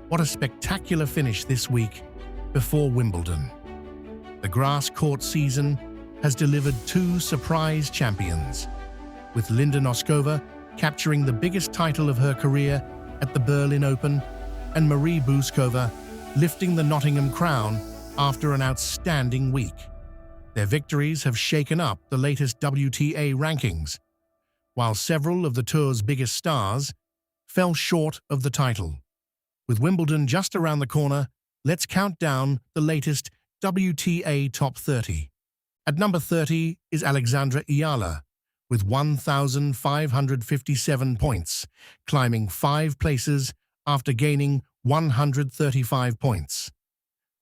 What a spectacular finish this week before Wimbledon. The grass court season has delivered two surprise champions, with Linda Nosková capturing the biggest title of her career at the Berlin Open and Marie Bouzková lifting the Nottingham crown after an outstanding week. Their victories have shaken up the latest WTA rankings, while several of the tour's biggest stars fell short of the title. With Wimbledon just around the corner, let's count down the latest WTA Top 30. At number 30 is Alexandra Eala, with 1,557 points, climbing 5 places after gaining 135 points.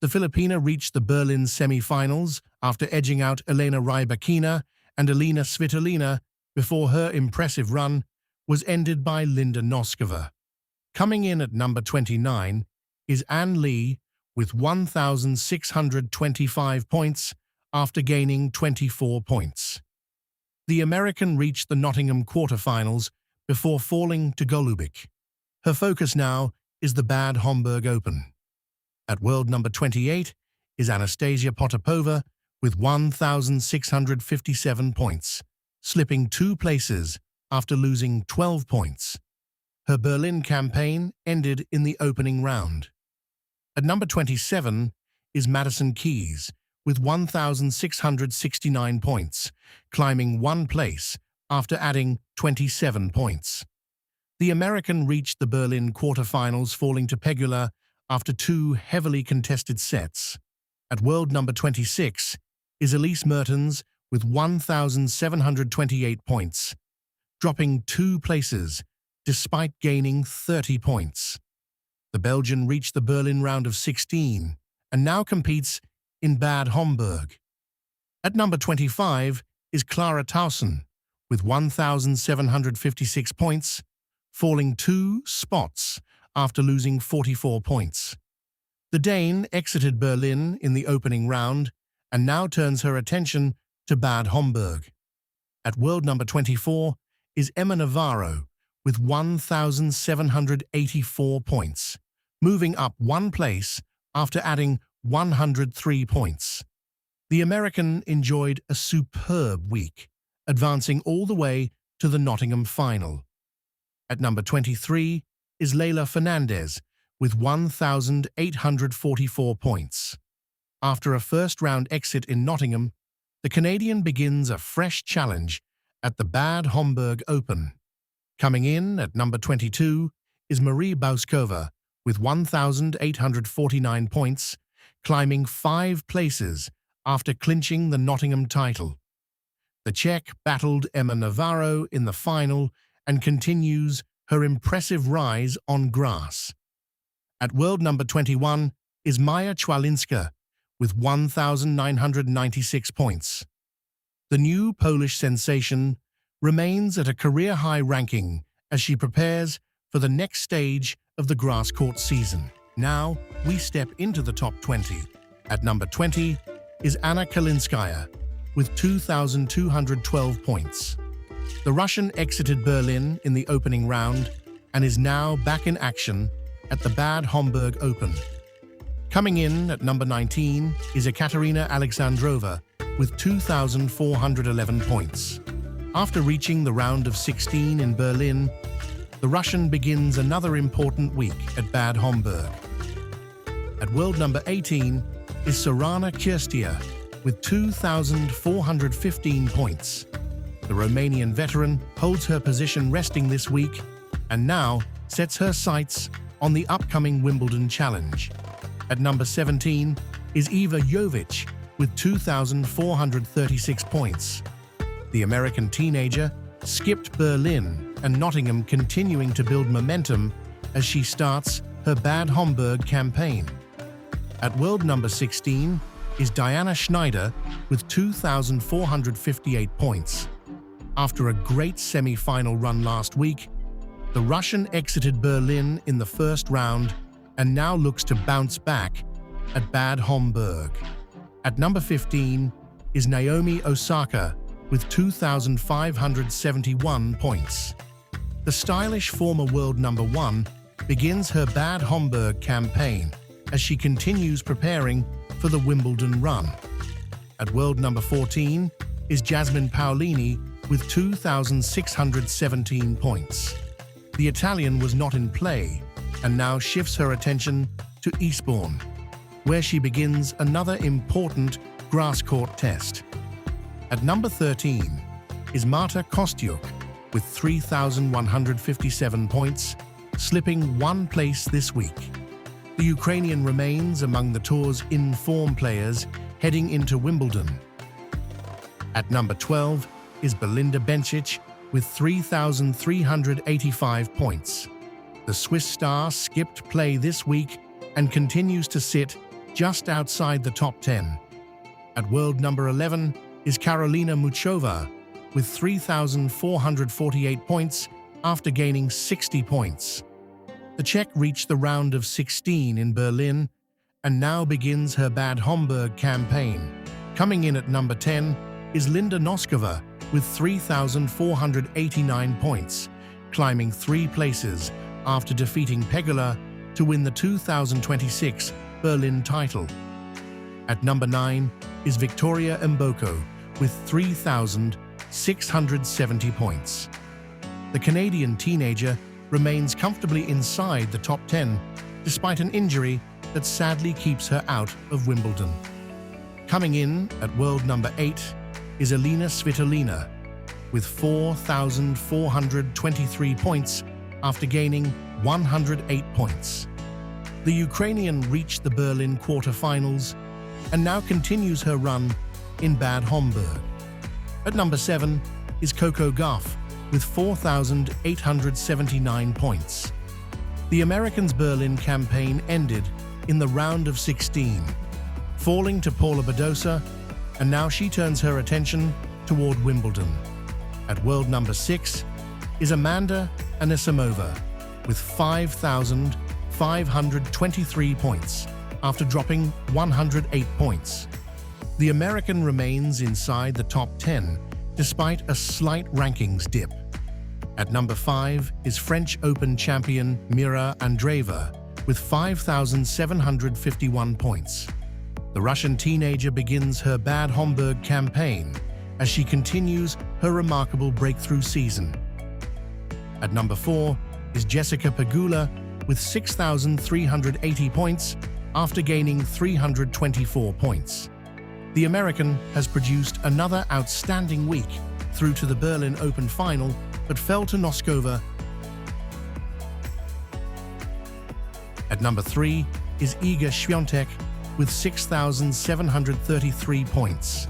The Filipina reached the Berlin semi-finals after edging out Elena Rybakina and Elina Svitolina before her impressive run was ended by Linda Nosková. Coming in at number 29 is Ann Lee with 1,625 points after gaining 24 points. The American reached the Nottingham quarterfinals before falling to Golubic. Her focus now is the Bad Homburg Open. At world number 28 is Anastasia Potapova with 1,657 points, slipping 2 places after losing 12 points. Her Berlin campaign ended in the opening round. At number 27 is Madison Keys with 1,669 points, climbing 1 place after adding 27 points. The American reached the Berlin quarterfinals, falling to Pegula after 2 heavily contested sets. At world number 26 is Elise Mertens with 1,728 points, dropping 2 places despite gaining 30 points. The Belgian reached the Berlin round of 16 and now competes in Bad Homburg. At number 25 is Clara Tauson with 1,756 points, falling 2 spots after losing 44 points. The Dane exited Berlin in the opening round and now turns her attention to Bad Homburg. At world number 24 is Emma Navarro with 1,784 points, moving up 1 place after adding 103 points. The American enjoyed a superb week, advancing all the way to the Nottingham final. At number 23 is Leylah Fernandez with 1,844 points. After a first-round exit in Nottingham, the Canadian begins a fresh challenge at the Bad Homburg Open. Coming in at number 22 is Marie Bouzková with 1,849 points, climbing 5 places after clinching the Nottingham title. The Czech battled Emma Navarro in the final and continues her impressive rise on grass. At world number 21 is Maja Chwalinska with 1,996 points. The new Polish sensation remains at a career-high ranking as she prepares for the next stage of the grass court season. Now, we step into the top 20. At number 20 is Anna Kalinskaya with 2,212 points. The Russian exited Berlin in the opening round and is now back in action at the Bad Homburg Open. Coming in at number 19 is Ekaterina Alexandrova with 2,411 points. After reaching the round of 16 in Berlin, the Russian begins another important week at Bad Homburg. At world number 18 is Sorana Cirstea with 2,415 points. The Romanian veteran holds her position resting this week and now sets her sights on the upcoming Wimbledon challenge. At number 17 is Iva Jovic with 2,436 points. The American teenager skipped Berlin and Nottingham, continuing to build momentum as she starts her Bad Homburg campaign. At world number 16 is Diana Schneider with 2,458 points. After a great semi-final run last week, the Russian exited Berlin in the first round and now looks to bounce back at Bad Homburg. At number 15 is Naomi Osaka with 2,571 points. The stylish former world number 1 begins her Bad Homburg campaign as she continues preparing for the Wimbledon run. At world number 14 is Jasmine Paolini with 2,617 points. The Italian was not in play and now shifts her attention to Eastbourne, where she begins another important grass court test. At number 13 is Marta Kostyuk with 3,157 points, slipping one place this week. The Ukrainian remains among the tour's in-form players heading into Wimbledon. At number 12 is Belinda Bencic with 3,385 points. The Swiss star skipped play this week and continues to sit just outside the top 10. At world number 11 is Karolina Muchova with 3,448 points after gaining 60 points. The Czech reached the round of 16 in Berlin and now begins her Bad Homburg campaign. Coming in at number 10 is Linda Nosková with 3,489 points, climbing 3 places after defeating Pegula to win the 2026 Berlin title. At number 9 is Victoria Mboko with 3,670 points. The Canadian teenager remains comfortably inside the top 10 despite an injury that sadly keeps her out of Wimbledon. Coming in at world number 8 is Elina Svitolina with 4,423 points after gaining 108 points. The Ukrainian reached the Berlin quarter-finals and now continues her run in Bad Homburg. At number 7 is Coco Gauff with 4,879 points. The American's Berlin campaign ended in the round of 16, falling to Paula Badosa, and now she turns her attention toward Wimbledon. At world number 6 is Amanda Anisimova with 5,523 points after dropping 108 points. The American remains inside the top 10 despite a slight rankings dip. At number 5 is French Open champion Mira Andreeva with 5,751 points. The Russian teenager begins her Bad Homburg campaign as she continues her remarkable breakthrough season. At number 4 is Jessica Pegula with 6,380 points after gaining 324 points. The American has produced another outstanding week through to the Berlin Open final, but fell to Nosková. At number 3 is Iga Świątek with 6,733 points.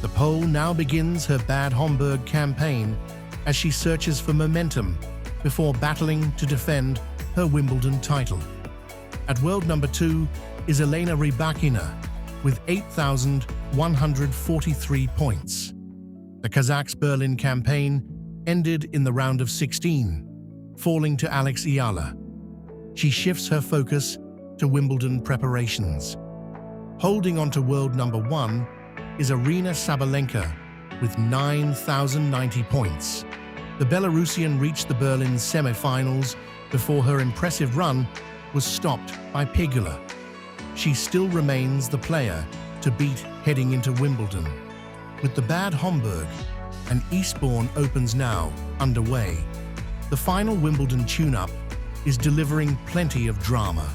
The Pole now begins her Bad Homburg campaign as she searches for momentum before battling to defend her Wimbledon title. At world number 2 is Elena Rybakina with 8,143 points. The Kazakh's Berlin campaign ended in the round of 16, falling to Alex Eala. She shifts her focus to Wimbledon preparations. Holding on to world number 1 is Aryna Sabalenka with 9,090 points. The Belarusian reached the Berlin semi-finals before her impressive run was stopped by Pegula. She still remains the player to beat heading into Wimbledon. With the Bad Homburg and Eastbourne Opens now underway, the final Wimbledon tune-up is delivering plenty of drama.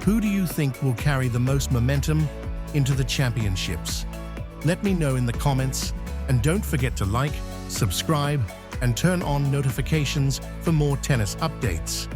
Who do you think will carry the most momentum into the championships? Let me know in the comments, and don't forget to like, subscribe, and turn on notifications for more tennis updates.